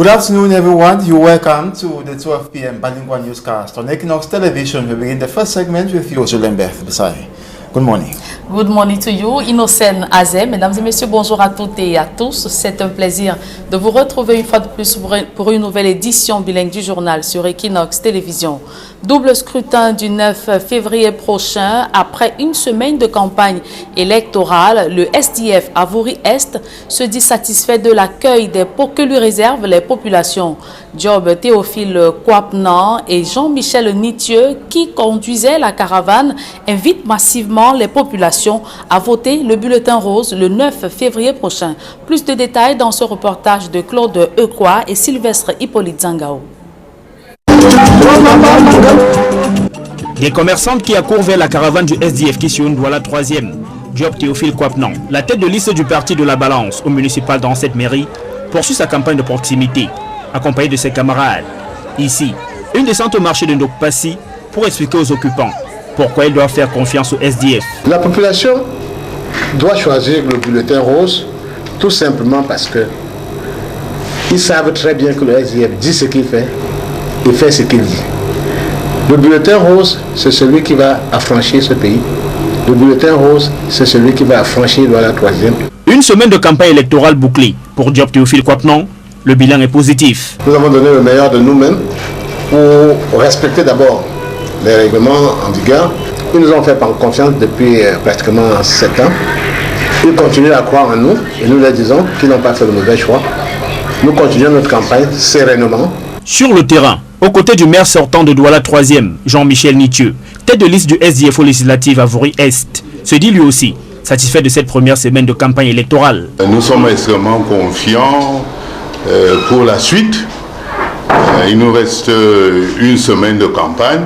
Good afternoon, everyone. You're welcome to the 12 p.m. Bilingual Newscast on Equinox Television. We begin the first segment with you, Lembeth Besai. Good morning. Good morning to you, Innocent Azé. Mesdames et messieurs, bonjour à toutes et à tous. C'est un plaisir de vous retrouver une fois de plus pour une nouvelle édition bilingue du journal sur Equinox Télévision. Double scrutin du 9 février prochain. Après une semaine de campagne électorale, le SDF Avouri-Est se dit satisfait de l'accueil que lui réservent les populations. Job Théophile Kwapnan et Jean-Michel Nitieux, qui conduisaient la caravane, invitent massivement les populations à voter le bulletin rose le 9 février prochain. Plus de détails dans ce reportage de Claude Eukwa et Sylvestre Hippolyte Zangao. Des commerçants qui accourent vers la caravane du SDF qui sur une Douala 3e. Job Théophile Kwapnan, la tête de liste du parti de la Balance au municipal dans cette mairie, poursuit sa campagne de proximité, accompagné de ses camarades. Ici, une descente au marché de Ndokpassi pour expliquer aux occupants pourquoi ils doivent faire confiance au SDF. La population doit choisir le bulletin rose tout simplement parce que ils savent très bien que le SDF dit ce qu'il fait et fait ce qu'il dit. Le bulletin rose, c'est celui qui va affranchir ce pays. Le bulletin rose, c'est celui qui va affranchir la 3e. Une semaine de campagne électorale bouclée. Pour Job Théophile Kwapnan, le bilan est positif. Nous avons donné le meilleur de nous-mêmes pour respecter d'abord les règlements en vigueur. Ils nous ont fait confiance depuis pratiquement 7 ans. Ils continuent à croire en nous et nous leur disons qu'ils n'ont pas fait le mauvais choix. Nous continuons notre campagne sereinement. Sur le terrain, aux côtés du maire sortant de Douala 3e, Jean-Michel Nitieux, tête de liste du SDF aux législatives Avouri-Est, se dit lui aussi satisfait de cette première semaine de campagne électorale. Nous sommes extrêmement confiants pour la suite. Il nous reste une semaine de campagne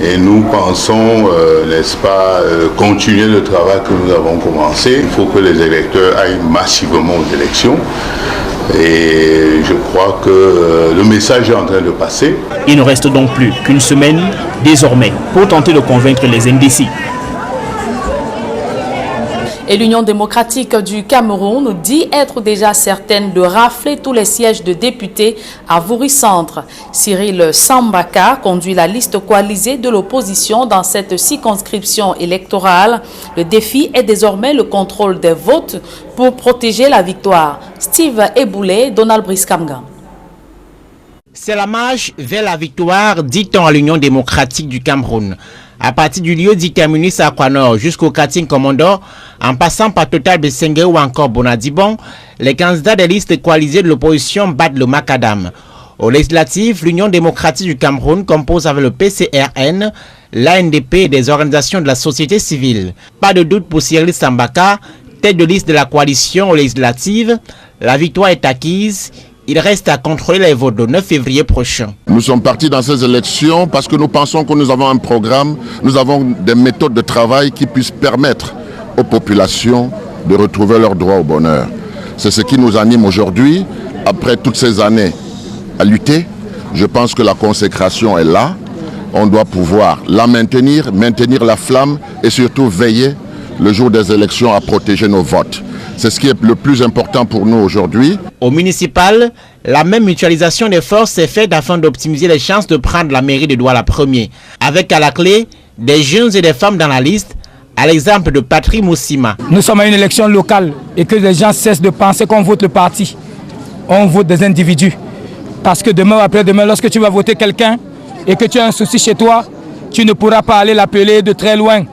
et nous pensons, n'est-ce pas, continuer le travail que nous avons commencé. Il faut que les électeurs aillent massivement aux élections. Et je crois que le message est en train de passer. Il ne reste donc plus qu'une semaine désormais pour tenter de convaincre les indécis. Et l'Union démocratique du Cameroun dit être déjà certaine de rafler tous les sièges de députés à Avouri-Centre. Cyril Sambaka conduit la liste coalisée de l'opposition dans cette circonscription électorale. Le défi est désormais le contrôle des votes pour protéger la victoire. Steve Eboulé, Donald Briskamga. C'est la marche vers la victoire, dit-on à l'Union démocratique du Cameroun. À partir du lieu dit Terminus à Kwanor jusqu'au Kating Commandant, en passant par Total Besenge ou encore Bonadibon, les candidats des listes coalisées de l'opposition battent le macadam. Au législatif, l'Union démocratique du Cameroun compose avec le PCRN, l'ANDP et des organisations de la société civile. Pas de doute pour Cyril Sambaka, tête de liste de la coalition aux législatives, la victoire est acquise. Il reste à contrôler les votes le 9 février prochain. Nous sommes partis dans ces élections parce que nous pensons que nous avons un programme, nous avons des méthodes de travail qui puissent permettre aux populations de retrouver leur droit au bonheur. C'est ce qui nous anime aujourd'hui. Après toutes ces années à lutter, je pense que la consécration est là. On doit pouvoir la maintenir la flamme et surtout veiller le jour des élections à protéger nos votes. C'est ce qui est le plus important pour nous aujourd'hui. Au municipal, la même mutualisation des forces est faite afin d'optimiser les chances de prendre la mairie de Douala 1er. Avec à la clé des jeunes et des femmes dans la liste, à l'exemple de Patrick Moussima. Nous sommes à une élection locale et que les gens cessent de penser qu'on vote le parti. On vote des individus. Parce que demain ou après-demain, lorsque tu vas voter quelqu'un et que tu as un souci chez toi, tu ne pourras pas aller l'appeler de très loin.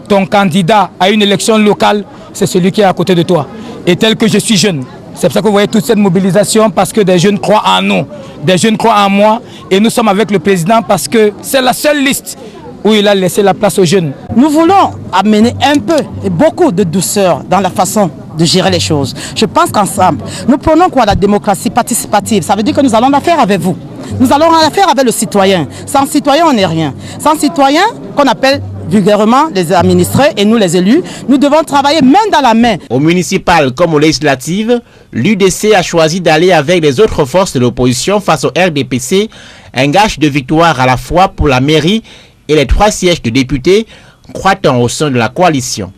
Ton candidat à une élection locale, c'est celui qui est à côté de toi. Et tel que je suis jeune, c'est pour ça que vous voyez toute cette mobilisation, parce que des jeunes croient en nous, des jeunes croient en moi, et nous sommes avec le président parce que c'est la seule liste où il a laissé la place aux jeunes. Nous voulons amener un peu et beaucoup de douceur dans la façon de gérer les choses. Je pense qu'ensemble, nous prenons quoi la démocratie participative. Ça veut dire que nous allons l'affaire avec vous. Nous allons l'affaire avec le citoyen. Sans citoyen, on n'est rien. Sans citoyen, qu'on appelle vulgairement les administrés et nous les élus, nous devons travailler main dans la main. Au municipal comme aux législatives, l'UDC a choisi d'aller avec les autres forces de l'opposition face au RDPC, un gage de victoire à la fois pour la mairie et les 3 sièges de députés, croit-on au sein de la coalition.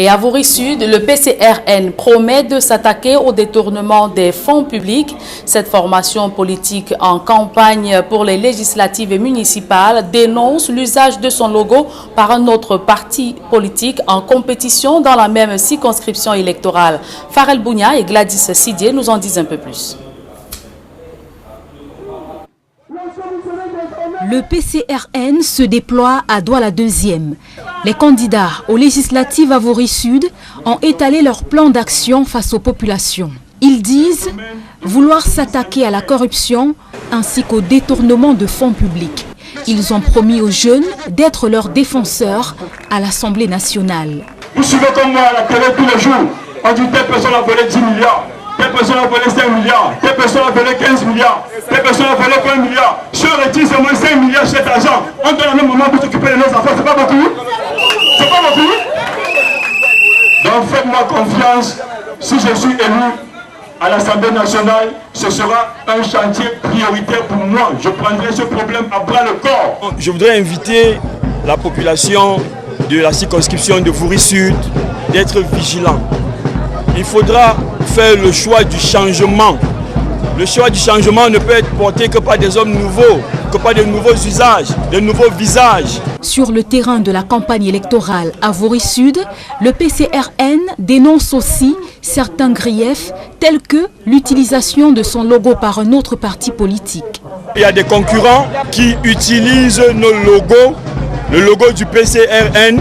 Et à Vaury Sud, le PCRN promet de s'attaquer au détournement des fonds publics. Cette formation politique en campagne pour les législatives et municipales dénonce l'usage de son logo par un autre parti politique en compétition dans la même circonscription électorale. Farel Bounia et Gladys Sidier nous en disent un peu plus. Le PCRN se déploie à Douala-2e. Les candidats aux législatives à Vaury Sud ont étalé leur plan d'action face aux populations. Ils disent vouloir s'attaquer à la corruption ainsi qu'au détournement de fonds publics. Ils ont promis aux jeunes d'être leurs défenseurs à l'Assemblée nationale. Vous suivez comme moi à la télé tous les jours. On dit telle personne a volé 10 milliards. Telle personne a volé 5 milliards, telle personne a volé 15 milliards, telle personne a volé 20 milliards. Je retire seulement 5 milliards cet argent. On donne le même moment pour s'occuper de nos affaires. C'est pas beaucoup? C'est pas beaucoup? Donc faites-moi confiance. Si je suis élu à l'Assemblée nationale, ce sera un chantier prioritaire pour moi. Je prendrai ce problème à bras le corps. Je voudrais inviter la population de la circonscription de Vaury Sud d'être vigilant. Il faudra faire le choix du changement. Le choix du changement ne peut être porté que par des hommes nouveaux, que par de nouveaux usages, de nouveaux visages. Sur le terrain de la campagne électorale à Vaury Sud, le PCRN dénonce aussi certains griefs tels que l'utilisation de son logo par un autre parti politique. Il y a des concurrents qui utilisent nos logos, le logo du PCRN,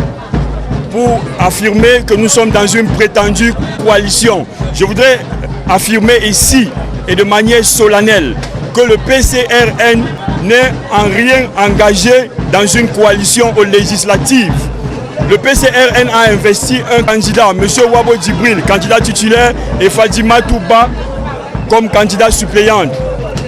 pour affirmer que nous sommes dans une prétendue coalition. Je voudrais affirmer ici et de manière solennelle que le PCRN n'est en rien engagé dans une coalition aux législatives. Le PCRN a investi un candidat, M. Wabo Djibril, candidat titulaire, et Fadima Touba comme candidat suppléante.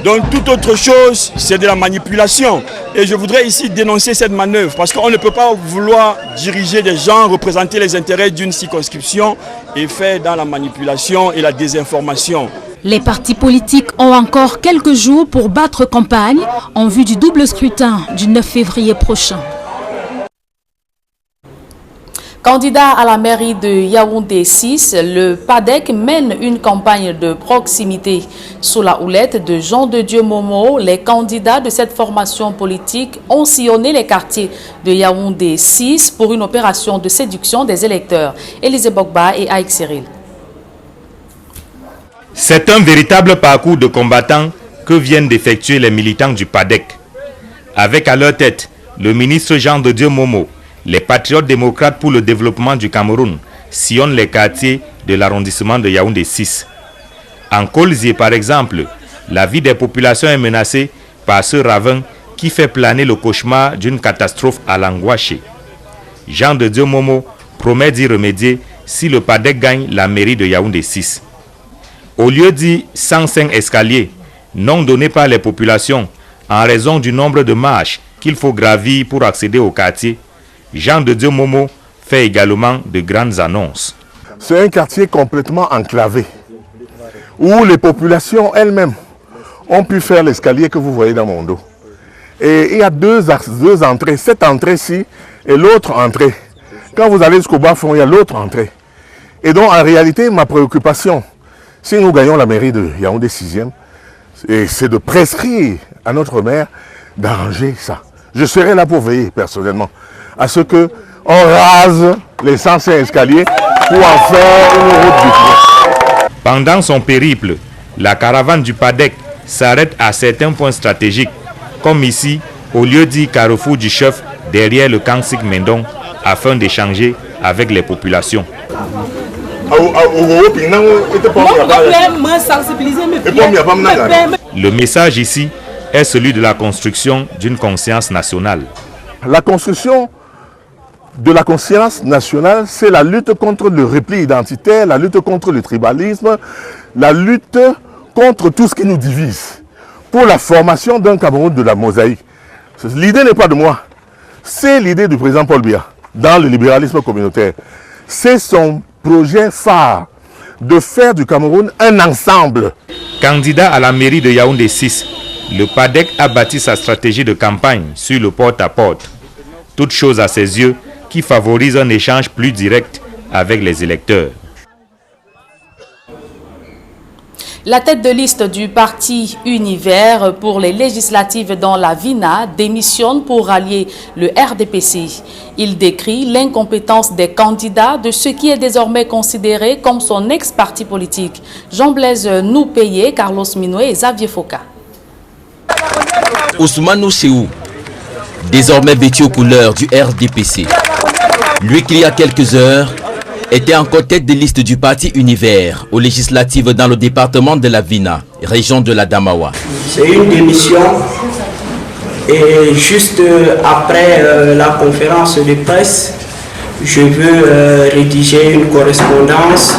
Donc toute autre chose, c'est de la manipulation. Et je voudrais ici dénoncer cette manœuvre parce qu'on ne peut pas vouloir diriger des gens, représenter les intérêts d'une circonscription et faire dans la manipulation et la désinformation. Les partis politiques ont encore quelques jours pour battre campagne en vue du double scrutin du 9 février prochain. Candidat à la mairie de Yaoundé 6, le PADEC mène une campagne de proximité. Sous la houlette de Jean de Dieu Momo, les candidats de cette formation politique ont sillonné les quartiers de Yaoundé 6 pour une opération de séduction des électeurs. Élisée Bogba et Aïk Cyril. C'est un véritable parcours de combattants que viennent d'effectuer les militants du PADEC. Avec à leur tête le ministre Jean de Dieu Momo, les patriotes démocrates pour le développement du Cameroun sillonnent les quartiers de l'arrondissement de Yaoundé 6. En Kolzié, par exemple, la vie des populations est menacée par ce ravin qui fait planer le cauchemar d'une catastrophe à l'angoisse. Jean de Dieu Momo promet d'y remédier si le PADEC gagne la mairie de Yaoundé 6. Au lieu dit 105 escaliers, non donnés par les populations en raison du nombre de marches qu'il faut gravir pour accéder au quartier, Jean de Dieu Momo fait également de grandes annonces. C'est un quartier complètement enclavé, où les populations elles-mêmes ont pu faire l'escalier que vous voyez dans mon dos. Et il y a deux entrées, cette entrée-ci et l'autre entrée. Quand vous allez jusqu'au bas-fond, il y a l'autre entrée. Et donc en réalité, ma préoccupation, si nous gagnons la mairie de Yaoundé 6e, c'est de prescrire à notre maire d'arranger ça. Je serai là pour veiller personnellement à ce qu'on rase les 105 escaliers pour en faire une route du. Pendant son périple, la caravane du PADEC s'arrête à certains points stratégiques, comme ici, au lieu dit Carrefour du Chef, derrière le camp Sig Mendon, afin d'échanger avec les populations. Le message ici est celui de la construction d'une conscience nationale. La construction de la conscience nationale, c'est la lutte contre le repli identitaire, la lutte contre le tribalisme, la lutte contre tout ce qui nous divise, pour la formation d'un Cameroun de la mosaïque. L'idée n'est pas de moi, c'est l'idée du président Paul Biya dans le libéralisme communautaire. C'est son projet phare de faire du Cameroun un ensemble. Candidat à la mairie de Yaoundé 6, le PADEC a bâti sa stratégie de campagne sur le porte-à-porte. Toute chose à ses yeux qui favorise un échange plus direct avec les électeurs. La tête de liste du parti Univers pour les législatives dans la VINA démissionne pour rallier le RDPC. Il décrit l'incompétence des candidats de ce qui est désormais considéré comme son ex-parti politique. Jean-Blaise Noupayé, Carlos Minoué et Xavier Foka. Ousmane Ouséou, désormais vêtu aux couleurs du RDPC. Lui qui il y a quelques heures était encore tête de liste du parti Univers aux législatives dans le département de la Vina, région de la Damawa. C'est une démission et juste après la conférence de presse, je veux rédiger une correspondance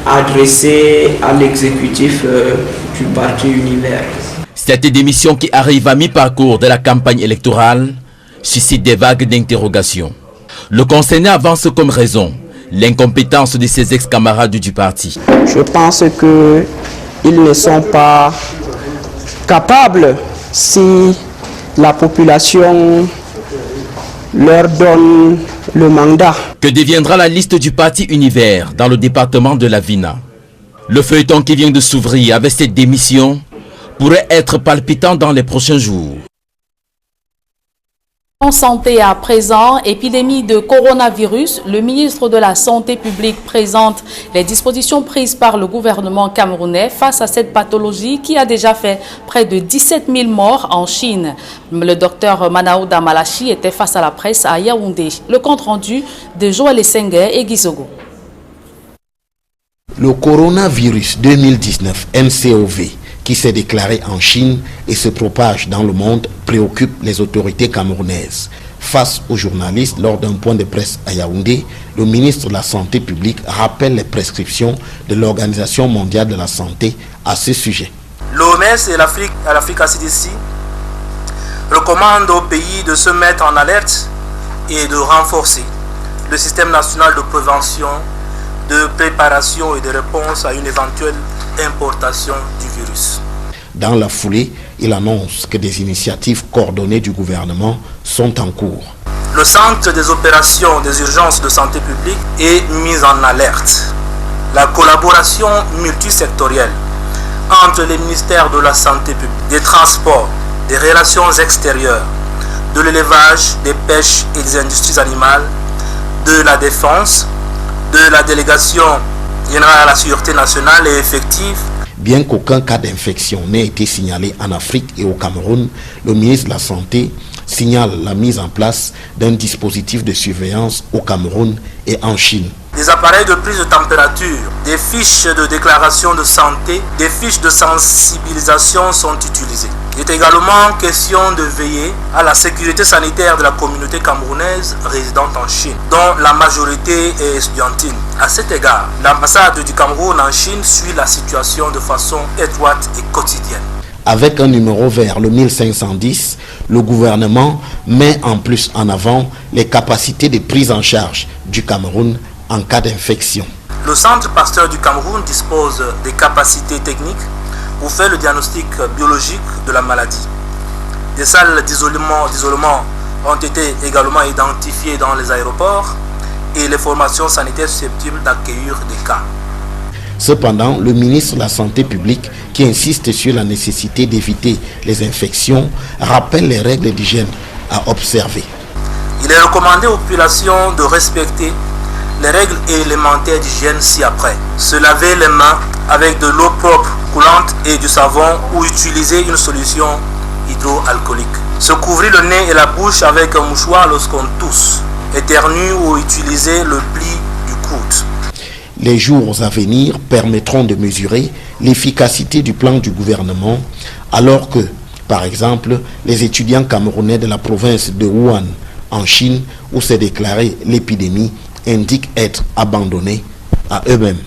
adressée à l'exécutif du parti Univers. Cette démission qui arrive à mi-parcours de la campagne électorale suscite des vagues d'interrogations. Le concerné avance comme raison l'incompétence de ses ex-camarades du parti. Je pense qu'ils ne sont pas capables, si la population leur donne le mandat. Que deviendra la liste du parti Univers dans le département de la Vina? Le feuilleton qui vient de s'ouvrir avec cette démission pourrait être palpitant dans les prochains jours. En santé à présent, épidémie de coronavirus, le ministre de la Santé publique présente les dispositions prises par le gouvernement camerounais face à cette pathologie qui a déjà fait près de 17 000 morts en Chine. Le docteur Manaouda Malachi était face à la presse à Yaoundé. Le compte rendu de Joël Essengue et Gizogo. Le coronavirus 2019 NCOV qui s'est déclaré en Chine et se propage dans le monde préoccupe les autorités camerounaises. Face aux journalistes, lors d'un point de presse à Yaoundé, le ministre de la Santé publique rappelle les prescriptions de l'Organisation mondiale de la santé à ce sujet. L'OMS et l'Africa CDC recommandent aux pays de se mettre en alerte et de renforcer le système national de prévention, de préparation et de réponse à une éventuelle importation du virus. Dans la foulée, il annonce que des initiatives coordonnées du gouvernement sont en cours. Le centre des opérations des urgences de santé publique est mis en alerte. La collaboration multisectorielle entre les ministères de la santé publique, des transports, des relations extérieures, de l'élevage, des pêches et des industries animales, de la défense, de la délégation générale à la sûreté nationale est effective. Bien qu'aucun cas d'infection n'ait été signalé en Afrique et au Cameroun, le ministre de la Santé signale la mise en place d'un dispositif de surveillance au Cameroun et en Chine. Des appareils de prise de température, des fiches de déclaration de santé, des fiches de sensibilisation sont utilisées. Il est également question de veiller à la sécurité sanitaire de la communauté camerounaise résidente en Chine, dont la majorité est estudiantine. À cet égard, l'ambassade du Cameroun en Chine suit la situation de façon étroite et quotidienne. Avec un numéro vert, le 1510, le gouvernement met en plus en avant les capacités de prise en charge du Cameroun en cas d'infection. Le Centre Pasteur du Cameroun dispose des capacités techniques pour faire le diagnostic biologique de la maladie. Des salles d'isolement ont été également identifiées dans les aéroports et les formations sanitaires susceptibles d'accueillir des cas. Cependant, le ministre de la Santé publique, qui insiste sur la nécessité d'éviter les infections, rappelle les règles d'hygiène à observer. Il est recommandé aux populations de respecter les règles élémentaires d'hygiène ci-après. Se laver les mains avec de l'eau propre, coulante et du savon ou utiliser une solution hydroalcoolique. Se couvrir le nez et la bouche avec un mouchoir lorsqu'on tousse, éternue ou utiliser le pli du coude. Les jours à venir permettront de mesurer l'efficacité du plan du gouvernement, alors que, par exemple, les étudiants camerounais de la province de Wuhan, en Chine, où s'est déclarée l'épidémie, indiquent être abandonnés à eux-mêmes.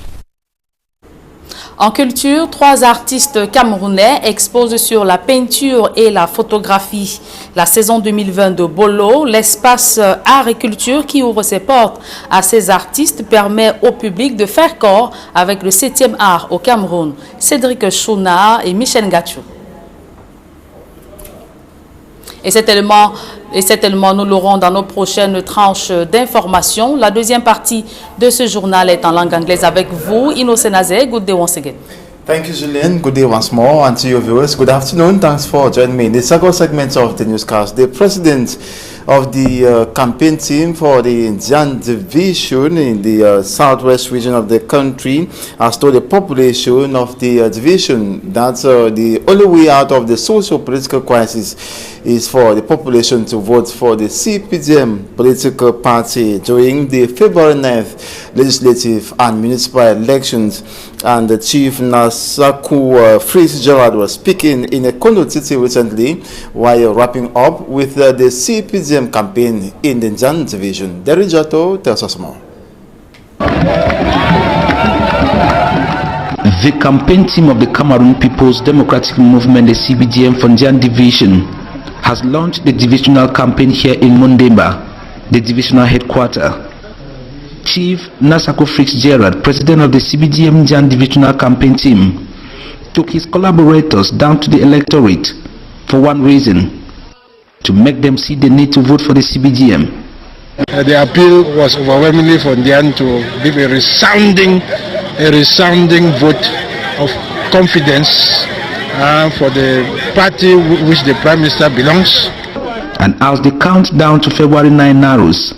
En culture, 3 artistes camerounais exposent sur la peinture et la photographie. La saison 2020 de Bolo, l'espace art et culture qui ouvre ses portes à ces artistes, permet au public de faire corps avec le 7e art au Cameroun. Cédric Chouna et Michel Gatchou. Et cet élément, nous l'aurons dans nos prochaines tranches d'informations. La deuxième partie de ce journal est en langue anglaise avec vous, Innocent Azé. Good day once again. Thank you, Julien. Good day once more. And to your viewers, good afternoon. Thanks for joining me in the second segment of the newscast. The president of the campaign team for the Njan division in the southwest region of the country has told the population of the division that the only way out of the socio-political crisis is for the population to vote for the CPDM political party during the February 9th legislative and municipal elections. And the Chief Nasaku Fitzgerald was speaking in a Kondo Titi recently while wrapping up with the CPDM campaign in the Njan division. Derry Jato tells us more. The campaign team of the Cameroon People's Democratic Movement, the CPDM for Njan division, has launched the divisional campaign here in Mundemba, the divisional headquarters. Chief Nasaku Fitzgerald, president of the CPDM Njan divisional campaign team, took his collaborators down to the electorate for one reason: to make them see the need to vote for the CPDM. The appeal was overwhelmingly for Njan to give a resounding vote of confidence for the party which the Prime Minister belongs. And as the countdown to February 9 narrows,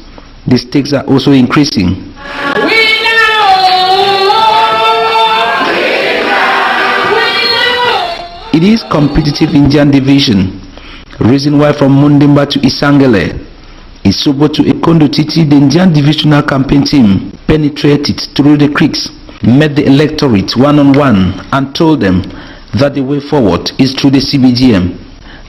the stakes are also increasing. It is competitive in Njan division, reason why from Mundemba to Isangele, Isobo to Ekondo Titi, the Njan divisional campaign team penetrated through the creeks, met the electorate one-on-one and told them that the way forward is through the CPDM,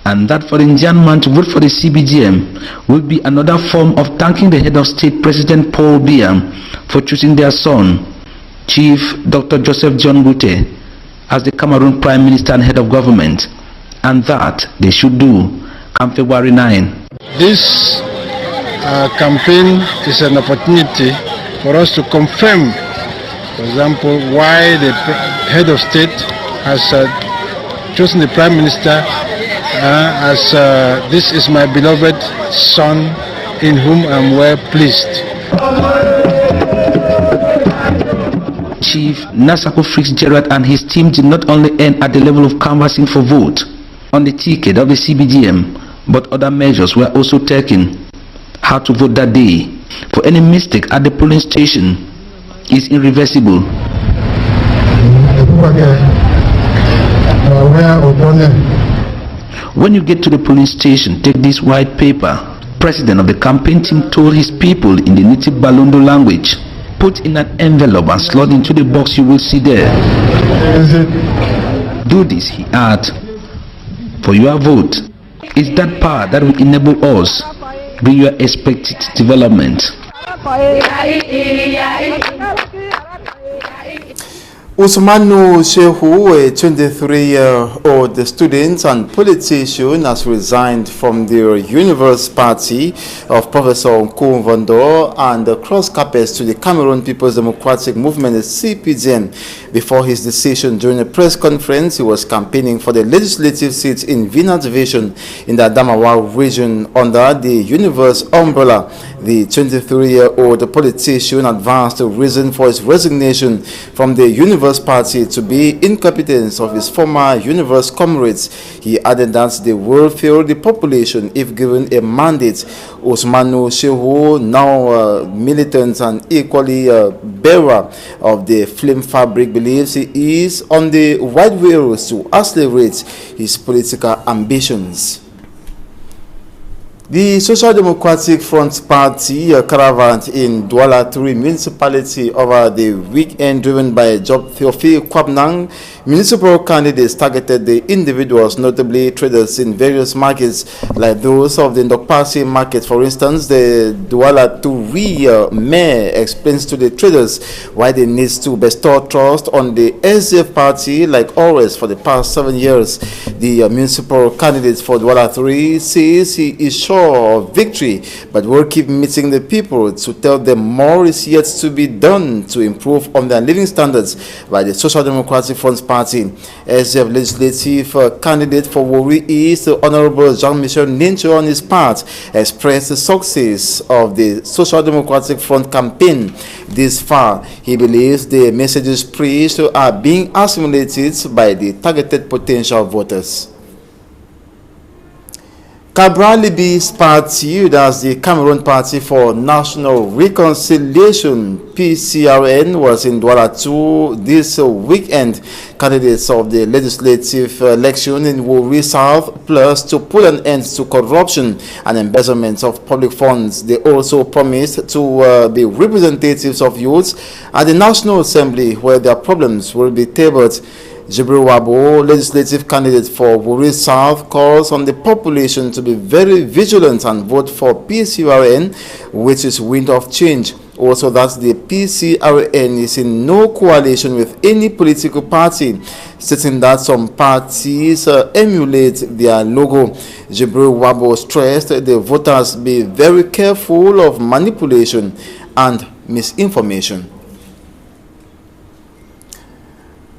and that for the Njan man to vote for the CPDM will be another form of thanking the head of state, President Paul Biya, for choosing their son, Chief Dr. Joseph John Bute, as the Cameroon Prime Minister and head of government, and that they should do come February 9. This campaign is an opportunity for us to confirm, for example, why the head of state has chosen the Prime Minister as this is my beloved son in whom I am well pleased. Chief Nasaku Fitzgerald and his team did not only end at the level of canvassing for vote on the ticket of the CPDM, but other measures were also taken. How to vote that day, for any mistake at the polling station is irreversible. When you get to the polling station, take this white paper. President of the campaign team told his people in the native Balondo language, put in an envelope and slot into the box you will see there. Do this, he added, for your vote. It's that power that will enable us bring your expected development. Usmanu Shehu, a 23-year-old student and politician, has resigned from the Universe Party of Professor Nkumvondo and crossed carpets to the Cameroon People's Democratic Movement, the CPDM. Before his decision during a press conference, he was campaigning for the legislative seat in Vina Division in the Adamawa region under the Universe umbrella. The 23-year-old politician advanced a reason for his resignation from the Universe Party to be incompetence of his former Universe comrades. He added that they will fail the population if given a mandate. Usmanu Shehu, now militant and equally bearer of the flame fabric, believes he is on the right way to accelerate his political ambitions. The Social Democratic Front Party caravan in Douala 3 municipality over the weekend, driven by Job Theophile Kwabnang. Municipal candidates targeted the individuals, notably traders in various markets like those of the Ndokpasi market. For instance, the Douala 3 mayor explains to the traders why they need to bestow trust on the SDF party like always for the past 7 years. The municipal candidate for Douala 3 says he is sure sure of victory, but will keep meeting the people to tell them more is yet to be done to improve on their living standards by the Social Democratic Front Party. SDF legislative candidate for Warri East, Honorable Jean-Michel Nincho, on his part, expressed the success of the Social Democratic Front campaign this far. He believes the messages preached are being assimilated by the targeted potential voters. Cabral Libby's party, that's the Cameroon Party for National Reconciliation, PCRN, was in Douala 2 this weekend. Candidates of the legislative election in Warri South pledged to put an end to corruption and embezzlement of public funds. They also promised to be representatives of youths at the National Assembly, where their problems will be tabled. Jibril Wabo, legislative candidate for Warri South, calls on the population to be very vigilant and vote for PCRN, which is wind of change. Also, that the PCRN is in no coalition with any political party, stating that some parties emulate their logo. Jibril Wabo stressed the voters be very careful of manipulation and misinformation.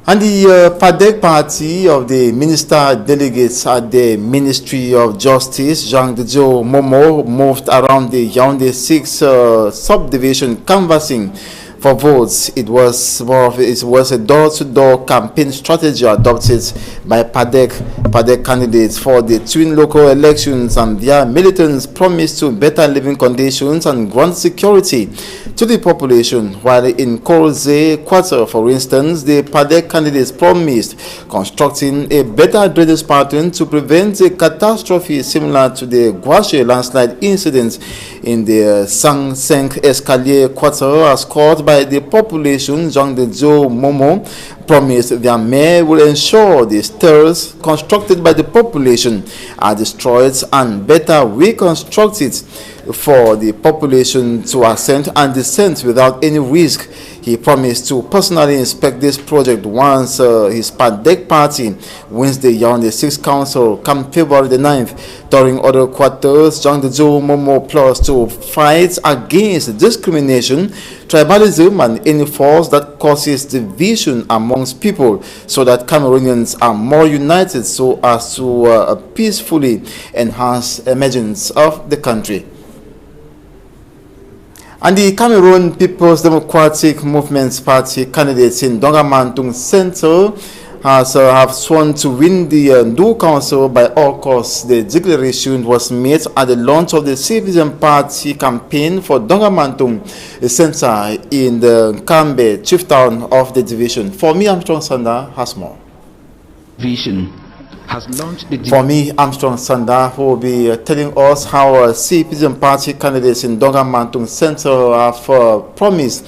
And the PADEC party of the minister delegates at the Ministry of Justice, Jean de Dieu Momo, moved around the Yaoundé 6 subdivision canvassing for votes. It was a door-to-door campaign strategy adopted by PADEC candidates for the twin local elections, and their militants promised to better living conditions and grant security to the population. While in Korze Quarter, for instance, the PADEC candidates promised constructing a better drainage pattern to prevent a catastrophe similar to the Gouache landslide incident in the Sang-Seng Escalier Quarter, as called by the population. Jean de Dieu Momo promised their mayor will ensure the stairs constructed by the population are destroyed and better reconstructed for the population to ascend and descend without any risk. He promised to personally inspect this project once his PADEC party wins the Yaoundé 6 Council come February the 9th. During other quarters, Jean de Dieu Momo pledged to fight against discrimination, tribalism, and any force that causes division amongst people, so that Cameroonians are more united so as to peacefully enhance emergence of the country. And the Cameroon People's Democratic Movement's party candidates in Dongamantung Centre have sworn to win the Ndu Council by all costs. The declaration was made at the launch of the Citizen Party campaign for Dongamantung Centre in the Kambe, chief town of the division. For me, Armstrong Sanda has more. For me, Armstrong Sanda, who will be telling us how Citizen Party candidates in Dongamantung Centre have promised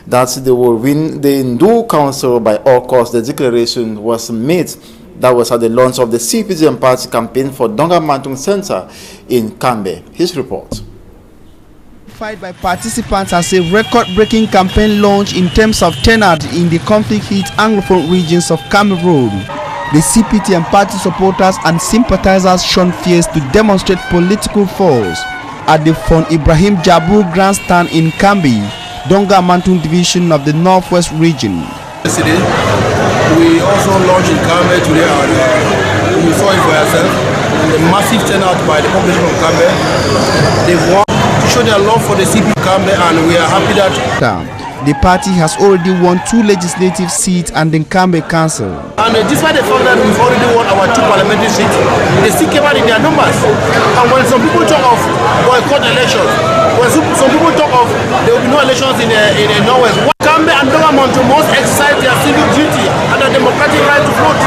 that they will win the Ndu Council by all costs. The declaration was made. That was at the launch of the Citizen Party campaign for Dongamantung Centre in Kambe. His report. By participants as a record-breaking campaign launch in terms of turnout in the conflict-hit Anglophone regions of Cameroon. The CPT and party supporters and sympathizers shone fierce to demonstrate political force at the Fon Ibrahim Jabu Grandstand in Kambi, Dongamantung division of the Northwest region. Yesterday, we also launched in Kambi today, and you saw it for yourself. A massive turnout by the population of Kambi. They've won to show their love for the CPT Kambi, and we are happy that the party has already won 2 legislative seats and the Kambe Council. And despite the fact that we've already won our 2 parliamentary seats, they still came out in their numbers. And when some people talk of boycott elections, when some people talk of there will be no elections in the Northwest, Kambe and Dongamantung must exercise their civic duty and their democratic right to vote.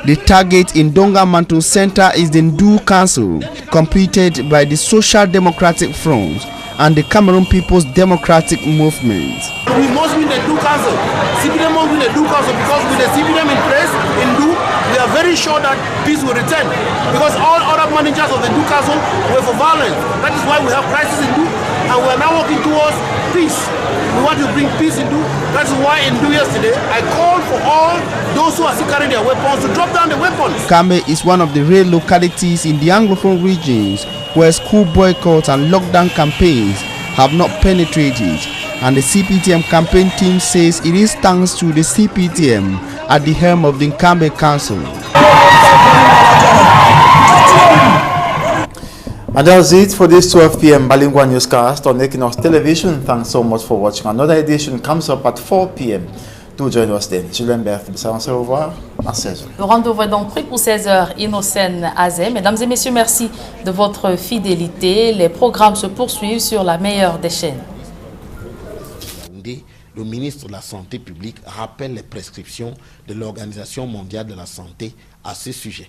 The target in Dongamantung Centre is the Ndu Council, completed by the Social Democratic Front and the Cameroon People's Democratic Movement. We must win the Ndu Council. CPDM must win the Ndu Council, because with the CPDM in place in Ndu, we are very sure that peace will return. Because all other managers of the Ndu Council were for violence. That is why we have crisis in Ndu, and we are now working towards peace. We want to bring peace in Ndu. That's why in Ndu yesterday, I called for all those who are still carrying their weapons to drop down the weapons. Kambe is one of the rare localities in the Anglophone regions where school boycotts and lockdown campaigns have not penetrated, and the CPTM campaign team says it is thanks to the CPTM at the helm of the Nkambe Council. And that's it for this 12 p.m. bilingual newscast on Equinox Television. Thanks so much for watching. Another edition comes up at 4 p.m. Do join us then. Julien Berth, on se revoit à 16h. Le rendez-vous est donc pris pour 16h, Innocène Azé. Mesdames et messieurs, merci de votre fidélité. Les programmes se poursuivent sur la meilleure des chaînes. Le ministre de la Santé publique rappelle les prescriptions de l'Organisation mondiale de la santé à ce sujet.